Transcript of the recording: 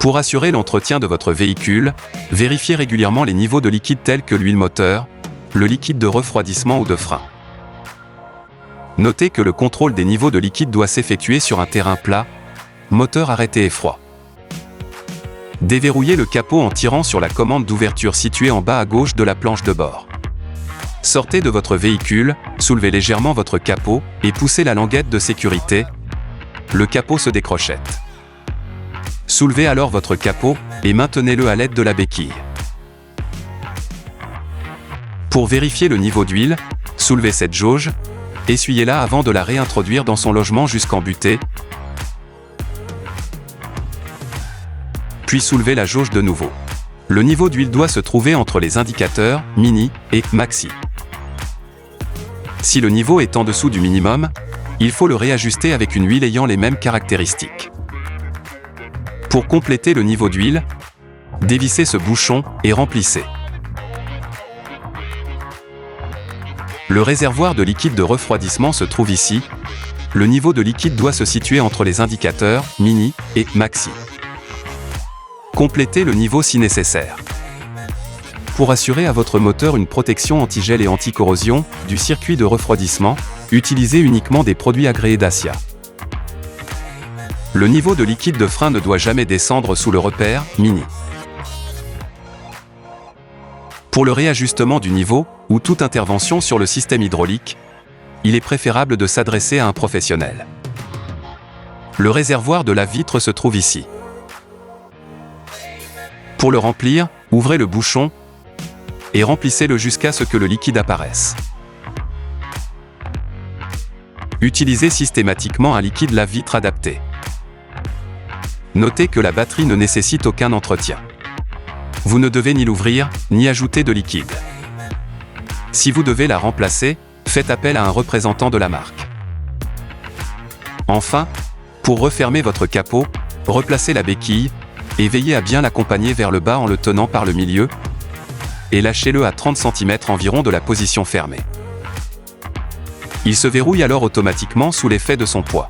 Pour assurer l'entretien de votre véhicule, vérifiez régulièrement les niveaux de liquide tels que l'huile moteur, le liquide de refroidissement ou de frein. Notez que le contrôle des niveaux de liquide doit s'effectuer sur un terrain plat, moteur arrêté et froid. Déverrouillez le capot en tirant sur la commande d'ouverture située en bas à gauche de la planche de bord. Sortez de votre véhicule, soulevez légèrement votre capot et poussez la languette de sécurité. Le capot se décrochette. Soulevez alors votre capot et maintenez-le à l'aide de la béquille. Pour vérifier le niveau d'huile, soulevez cette jauge, essuyez-la avant de la réintroduire dans son logement jusqu'en butée, puis soulevez la jauge de nouveau. Le niveau d'huile doit se trouver entre les indicateurs mini et maxi. Si le niveau est en dessous du minimum, il faut le réajuster avec une huile ayant les mêmes caractéristiques. Pour compléter le niveau d'huile, dévissez ce bouchon et remplissez. Le réservoir de liquide de refroidissement se trouve ici. Le niveau de liquide doit se situer entre les indicateurs mini et maxi. Complétez le niveau si nécessaire. Pour assurer à votre moteur une protection anti-gel et anti-corrosion du circuit de refroidissement, utilisez uniquement des produits agréés Dacia. Le niveau de liquide de frein ne doit jamais descendre sous le repère mini. Pour le réajustement du niveau ou toute intervention sur le système hydraulique, il est préférable de s'adresser à un professionnel. Le réservoir de lave-vitre se trouve ici. Pour le remplir, ouvrez le bouchon et remplissez-le jusqu'à ce que le liquide apparaisse. Utilisez systématiquement un liquide lave-vitre adapté. Notez que la batterie ne nécessite aucun entretien. Vous ne devez ni l'ouvrir, ni ajouter de liquide. Si vous devez la remplacer, faites appel à un représentant de la marque. Enfin, pour refermer votre capot, replacez la béquille et veillez à bien l'accompagner vers le bas en le tenant par le milieu et lâchez-le à 30 cm environ de la position fermée. Il se verrouille alors automatiquement sous l'effet de son poids.